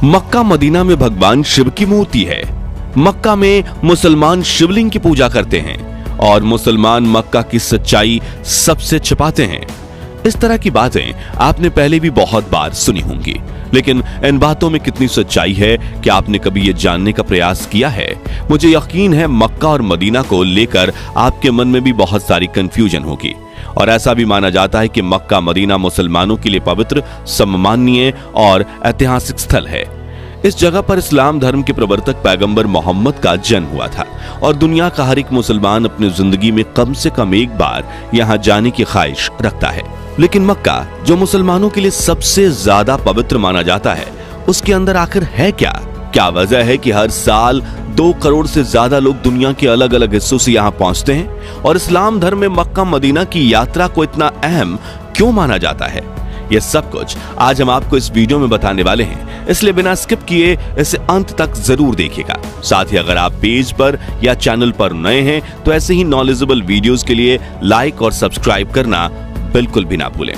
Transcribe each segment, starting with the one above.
Mecca Medina में भगवान शिव की मूर्ति है। मक्का में मुसलमान शिवलिंग की पूजा करते हैं और मुसलमान मक्का की सच्चाई सबसे छिपाते हैं। इस तरह की बातें आपने पहले भी बहुत बार सुनी होंगी, लेकिन इन बातों में कितनी सच्चाई है कि आपने कभी ये जानने का प्रयास किया है? मुझे यकीन है मक्का और मदीना को लेकर आपके मन में भी बहुत सारी कंफ्यूजन होगी और ऐसा भी माना जाता है कि मक्का मदीना मुसलमानों के लिए पवित्र, सम्माननीय और ऐतिहासिक स्थल है। इस जगह पर इस्लाम धर्म के प्रवर्तक पैगंबर मोहम्मद का जन्म हुआ था और दुनिया का हर एक मुसलमान अपनी जिंदगी में कम से कम एक बार यहाँ जाने की ख्वाहिश रखता है। लेकिन मक्का, जो मुसलमानों के लिए सबसे ज्यादा पवित्र माना जाता है, उसके अंदर आखिर है क्या? क्या वजह है कि हर साल 2 करोड़ से ज्यादा लोग दुनिया के अलग अलग हिस्सों से यहाँ पहुंचते हैं? और इस्लाम धर्म में मक्का मदीना की यात्रा को इतना अहम क्यों माना जाता है? यह सब कुछ आज हम आपको इस वीडियो में बताने वाले हैं, इसलिए बिना स्किप किए इसे अंत तक जरूर देखिएगा। साथ ही अगर आप पेज पर या चैनल पर नए हैं तो ऐसे ही नॉलेजेबल वीडियोस के लिए लाइक और सब्सक्राइब करना बिल्कुल भी ना भूलें।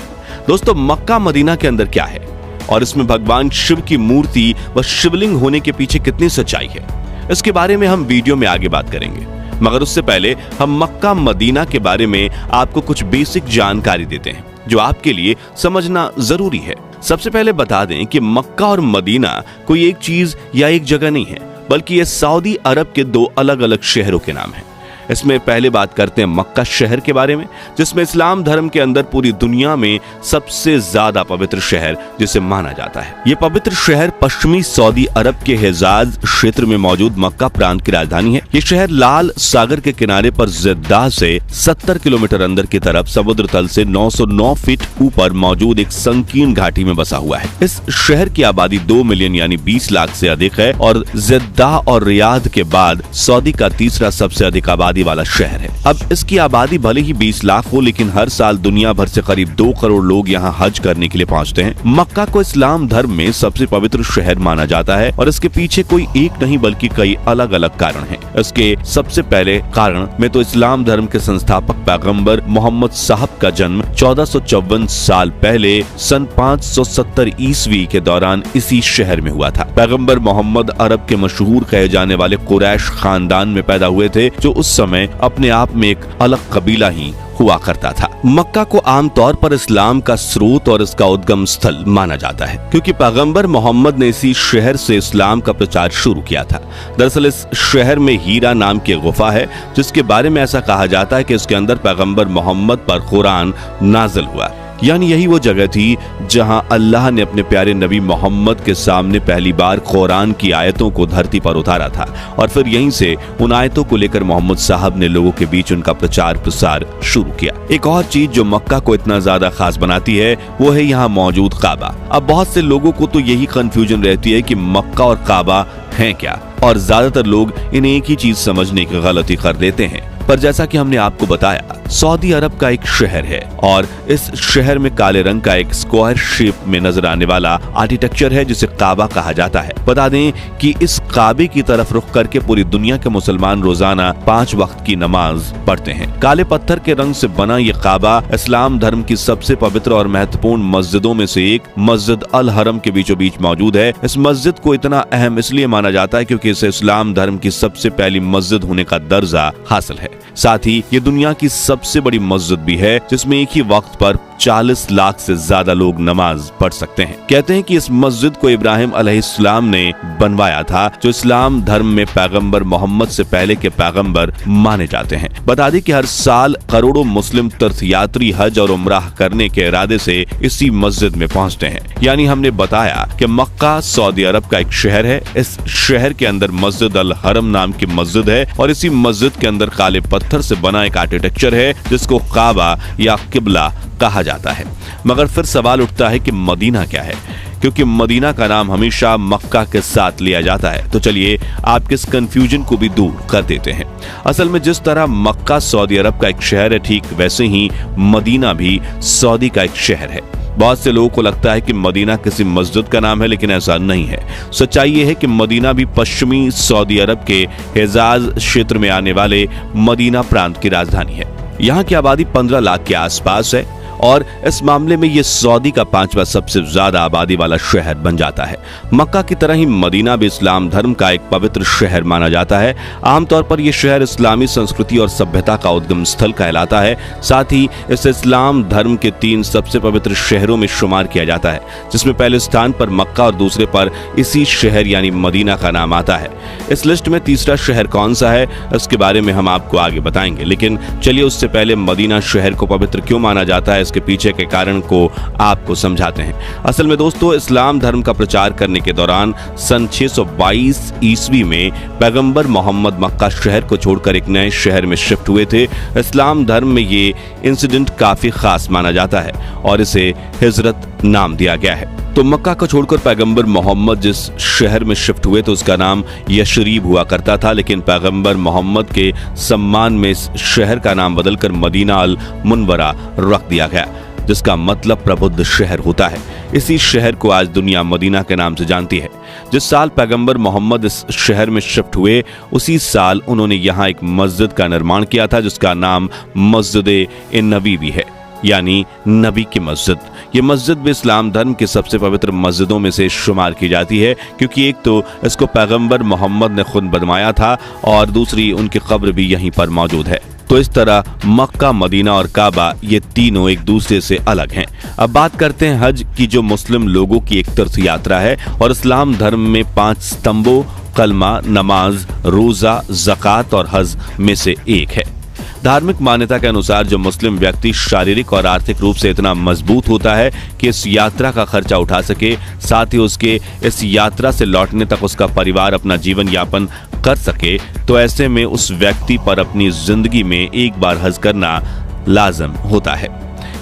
दोस्तों, मक्का मदीना के अंदर क्या है और इसमें भगवान शिव की मूर्ति व शिवलिंग होने के पीछे कितनी सच्चाई है, इसके बारे में हम वीडियो में आगे बात करेंगे। मगर उससे पहले हम मक्का मदीना के बारे में आपको कुछ बेसिक जानकारी देते हैं जो आपके लिए समझना जरूरी है। सबसे पहले बता दें कि मक्का और मदीना कोई एक चीज या एक जगह नहीं है, बल्कि ये सऊदी अरब के 2 अलग अलग शहरों के नाम हैं। इसमें पहले बात करते हैं मक्का शहर के बारे में, जिसमें इस्लाम धर्म के अंदर पूरी दुनिया में सबसे ज्यादा पवित्र शहर जिसे माना जाता है। ये पवित्र शहर पश्चिमी सऊदी अरब के हिजाज क्षेत्र में मौजूद मक्का प्रांत की राजधानी है। ये शहर लाल सागर के किनारे पर जिद्दाह से 70 किलोमीटर अंदर की तरफ समुद्र तल से 909 फीट ऊपर मौजूद एक संकीर्ण घाटी में बसा हुआ है। इस शहर की आबादी 2 मिलियन यानी 20 लाख से अधिक है और जिद्दाह और रियाद के बाद सऊदी का तीसरा सबसे अधिक आबादी वाला शहर है। अब इसकी आबादी भले ही 20 लाख हो, लेकिन हर साल दुनिया भर से करीब 2 करोड़ लोग यहाँ हज करने के लिए पहुँचते हैं। मक्का को इस्लाम धर्म में सबसे पवित्र शहर माना जाता है और इसके पीछे कोई एक नहीं बल्कि कई अलग अलग कारण हैं। इसके सबसे पहले कारण में तो इस्लाम धर्म के संस्थापक पैगंबर मोहम्मद साहब का जन्म 1454 साल पहले सन 570 ईस्वी के दौरान इसी शहर में हुआ था। पैगंबर मोहम्मद अरब के मशहूर कहे जाने वाले कुरैश खानदान में पैदा हुए थे, जो उस समय अपने आप में एक अलग कबीला ही हुआ करता था। मक्का को आमतौर पर इस्लाम का स्रोत और इसका उद्गम स्थल माना जाता है, क्योंकि पैगंबर मोहम्मद ने इसी शहर से इस्लाम का प्रचार शुरू किया था। दरअसल इस शहर में हीरा नाम की गुफा है, जिसके बारे में ऐसा कहा जाता है कि इसके अंदर पैगंबर मोहम्मद पर कुरान नाजिल हुआ। यानी यही वो जगह थी जहां अल्लाह ने अपने प्यारे नबी मोहम्मद के सामने पहली बार कुरान की आयतों को धरती पर उतारा था और फिर यहीं से उन आयतों को लेकर मोहम्मद साहब ने लोगों के बीच उनका प्रचार प्रसार शुरू किया। एक और चीज जो मक्का को इतना ज्यादा खास बनाती है वो है यहाँ मौजूद काबा। अब बहुत से लोगों को तो यही कंफ्यूजन रहती है कि मक्का और काबा है क्या, और ज्यादातर लोग इन्हें एक ही चीज समझने की गलती कर देते हैं। पर जैसा कि हमने आपको बताया, सऊदी अरब का एक शहर है और इस शहर में काले रंग का एक स्क्वायर शेप में नजर आने वाला आर्किटेक्चर है जिसे काबा कहा जाता है। बता दें कि इस काबे की तरफ रुख करके पूरी दुनिया के मुसलमान रोजाना 5 वक्त की नमाज पढ़ते हैं। काले पत्थर के रंग से बना ये काबा इस्लाम धर्म की सबसे पवित्र और महत्वपूर्ण मस्जिदों में से एक मस्जिद अल हरम के बीचों बीच मौजूद है। इस मस्जिद को इतना अहम इसलिए माना जाता है क्योंकि इसे इस्लाम धर्म की सबसे पहली मस्जिद होने का दर्जा हासिल है। साथ ही ये दुनिया की सबसे बड़ी मस्जिद भी है जिसमें एक ही वक्त पर 40 लाख से ज्यादा लोग नमाज पढ़ सकते हैं। कहते हैं कि इस मस्जिद को इब्राहिम अलैहिस्सलाम ने बनवाया था, जो इस्लाम धर्म में पैगंबर मोहम्मद से पहले के पैगंबर माने जाते हैं। बता दें कि हर साल करोड़ों मुस्लिम तीर्थयात्री हज और उम्राह करने के इरादे से इसी मस्जिद में पहुंचते हैं। यानी हमने बताया कि मक्का सऊदी अरब का एक शहर है। इस शहर के अंदर मस्जिद अल हरम नाम की मस्जिद है और इसी मस्जिद के अंदर काले पत्थर से बना एक आर्किटेक्चर है जिसको काबा या किबला कहा जाता है। मगर फिर सवाल उठता है कि मदीना क्या है, क्योंकि मदीना का नाम हमेशा मक्का के साथ लिया जाता है। तो चलिए आपके इस कंफ्यूजन को भी दूर कर देते हैं। असल में जिस तरह मक्का सऊदी अरब का एक शहर है, ठीक वैसे ही मदीना भी सऊदी का एक शहर है। बहुत से लोगों को लगता है कि मदीना किसी मस्जिद का नाम है, लेकिन ऐसा नहीं है। सच्चाई ये है कि मदीना भी पश्चिमी सऊदी अरब के हिजाज क्षेत्र में आने वाले मदीना प्रांत की राजधानी है। यहाँ की आबादी 15 लाख के आसपास है और इस मामले में ये सऊदी का 5वां सबसे ज्यादा आबादी वाला शहर बन जाता है। मक्का की तरह ही मदीना भी इस्लाम धर्म का एक पवित्र शहर माना जाता है। आमतौर पर यह शहर इस्लामी संस्कृति और सभ्यता का उद्गम स्थल कहलाता है। साथ ही इसे इस्लाम धर्म के 3 सबसे पवित्र शहरों में शुमार किया जाता है, जिसमें पहले स्थान पर मक्का और दूसरे पर इसी शहर यानी मदीना का नाम आता है। इस लिस्ट में तीसरा शहर कौन सा है इसके बारे में हम आपको आगे बताएंगे, लेकिन चलिए उससे पहले मदीना शहर को पवित्र क्यों माना जाता है इसके पीछे के कारण को आपको समझाते हैं। असल में दोस्तों, इस्लाम धर्म का प्रचार करने के दौरान सन 622 ईस्वी में पैगंबर मोहम्मद मक्का शहर को छोड़कर एक नए शहर में शिफ्ट हुए थे। इस्लाम धर्म में ये इंसिडेंट काफी खास माना जाता है और इसे हिजरत नाम दिया गया है। तो मक्का को छोड़कर पैगंबर मोहम्मद जिस शहर में शिफ्ट हुए तो उसका नाम यशरीब हुआ करता था, लेकिन पैगंबर मोहम्मद के सम्मान में इस शहर का नाम बदलकर मदीना अल मुनव्वरा रख दिया गया, जिसका मतलब प्रबुद्ध शहर होता है। इसी शहर को आज दुनिया मदीना के नाम से जानती है। जिस साल पैगंबर मोहम्मद इस शहर में शिफ्ट हुए उसी साल उन्होंने यहाँ एक मस्जिद का निर्माण किया था, जिसका नाम मस्जिद-ए-नबी भी है, यानी नबी की मस्जिद। ये मस्जिद भी इस्लाम धर्म के सबसे पवित्र मस्जिदों में से शुमार की जाती है, क्योंकि एक तो इसको पैगंबर मोहम्मद ने खुद बनवाया था और दूसरी उनकी कब्र भी यहीं पर मौजूद है। तो इस तरह मक्का, मदीना और काबा ये तीनों एक दूसरे से अलग हैं। अब बात करते हैं हज की, जो मुस्लिम लोगों की एक तीर्थ यात्रा है और इस्लाम धर्म में 5 स्तंभों कलमा, नमाज, रोजा, ज़कात और हज में से एक है। धार्मिक मान्यता के अनुसार जो मुस्लिम व्यक्ति शारीरिक और आर्थिक रूप से इतना मजबूत होता है कि इस यात्रा का खर्चा उठा सके, साथ ही उसके इस यात्रा से लौटने तक उसका परिवार अपना जीवन यापन कर सके, तो ऐसे में उस व्यक्ति पर अपनी जिंदगी में एक बार हज करना लाजम होता है।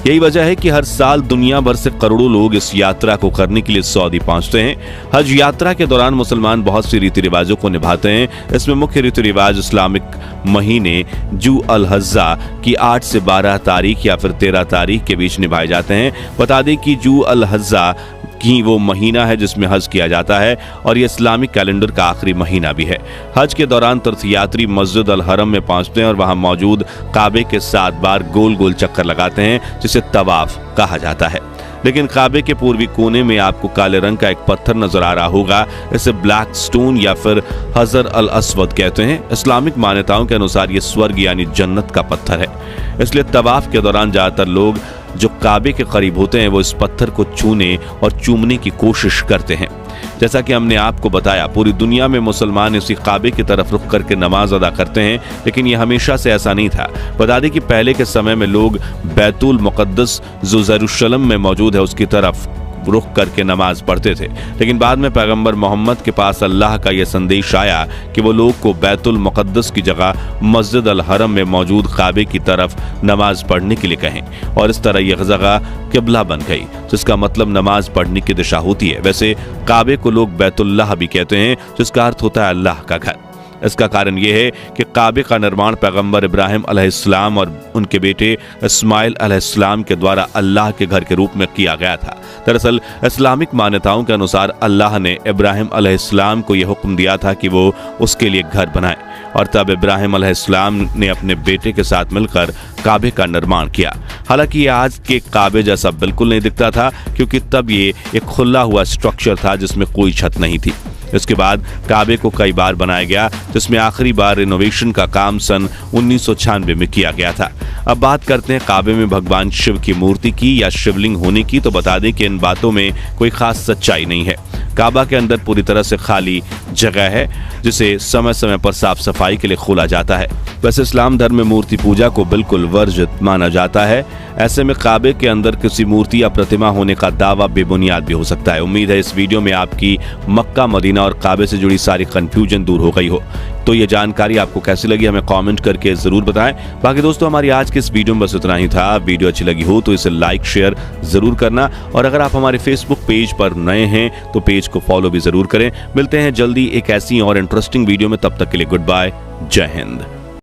यही वजह है कि हर साल दुनिया भर से करोड़ों लोग इस यात्रा को करने के लिए सऊदी पहुंचते हैं। हज यात्रा के दौरान मुसलमान बहुत सी रीति रिवाजों को निभाते हैं। इसमें मुख्य रीति रिवाज इस्लामिक महीने जू अल हज्जा की 8 से 12 तारीख या फिर 13 तारीख के बीच निभाए जाते हैं। बता दें कि जू अल हज्जा की वो महीना है जिसमें हज किया जाता है और ये इस्लामिक कैलेंडर का आखिरी महीना भी है। हज के दौरान तीर्थयात्री मस्जिद अल हरम में पहुंचते हैं और वहां मौजूद काबे के 7 बार गोल गोल चक्कर लगाते हैं, जिसे तवाफ कहा जाता है। लेकिन काबे के पूर्वी कोने में आपको काले रंग का एक पत्थर नजर आ रहा होगा। इसे ब्लैक स्टोन या फिर हजर अल अस्वद कहते हैं। इस्लामिक मान्यताओं के अनुसार ये स्वर्ग यानी जन्नत का पत्थर है, इसलिए तवाफ के दौरान ज्यादातर लोग जो काबे के करीब होते हैं वो इस पत्थर को छूने और चूमने की कोशिश करते हैं। जैसा कि हमने आपको बताया, पूरी दुनिया में मुसलमान इसी काबे की तरफ रुख करके नमाज अदा करते हैं, लेकिन यह हमेशा से ऐसा नहीं था। बता दें कि पहले के समय में लोग बैतुल मुक़द्दस जो यरूशलेम में मौजूद है उसकी तरफ रुख करके नमाज पढ़ते थे, लेकिन बाद में पैगंबर मोहम्मद के पास अल्लाह का यह संदेश आया कि वो लोग को बैतुल मुक़द्दस की जगह मस्जिद अल हरम में मौजूद काबे की तरफ नमाज पढ़ने के लिए कहें, और इस तरह यह जगह किबला बन गई, जिसका मतलब नमाज पढ़ने की दिशा होती है। वैसे काबे को लोग बैतुल्लाह भी कहते हैं, जिसका अर्थ होता है अल्लाह का घर। इसका कारण यह है कि काबे का निर्माण पैगंबर इब्राहिम अलैहिस्सलाम और उनके बेटे इस्माइल अलैहिस्सलाम के द्वारा अल्लाह के घर के रूप में किया गया था। दरअसल इस्लामिक मान्यताओं के अनुसार अल्लाह ने इब्राहिम अलैहिस्सलाम को यह हुक्म दिया था कि वो उसके लिए घर बनाए, और तब इब्राहिम अलैहिस्सलाम ने अपने बेटे के साथ मिलकर काबे का निर्माण किया। हालांकि ये आज के काबे जैसा बिल्कुल नहीं दिखता था, क्योंकि तब ये एक खुला हुआ स्ट्रक्चर था जिसमें कोई छत नहीं थी। इसके बाद काबे को कई बार बनाया गया, जिसमें आखिरी बार रिनोवेशन का काम सन 1996 में किया गया था। अब बात करते हैं काबे में भगवान शिव की मूर्ति की या शिवलिंग होने की, तो बता दें कि इन बातों में कोई खास सच्चाई नहीं है। काबा के अंदर पूरी तरह से खाली जगह है, जिसे समय समय पर साफ सफाई के लिए खोला जाता है। वैसे इस्लाम धर्म में मूर्ति पूजा को बिल्कुल वर्जित माना जाता है। ऐसे में काबे के अंदर किसी मूर्ति या प्रतिमा होने का दावा बेबुनियाद भी हो सकता है। उम्मीद है इस वीडियो में आपकी मक्का, मदीना और काबे से जुड़ी सारी कंफ्यूजन दूर हो गई हो। तो ये जानकारी आपको कैसी लगी हमें कमेंट करके जरूर बताएं। बाकी दोस्तों, हमारी आज की इस वीडियो में बस इतना ही था। वीडियो अच्छी लगी हो तो इसे लाइक शेयर जरूर करना, और अगर आप हमारे फेसबुक पेज पर नए हैं तो पेज को फॉलो भी जरूर करें। मिलते हैं जल्दी एक ऐसी और इंटरेस्टिंग वीडियो में, तब तक के लिए गुड बाय, जय हिंद।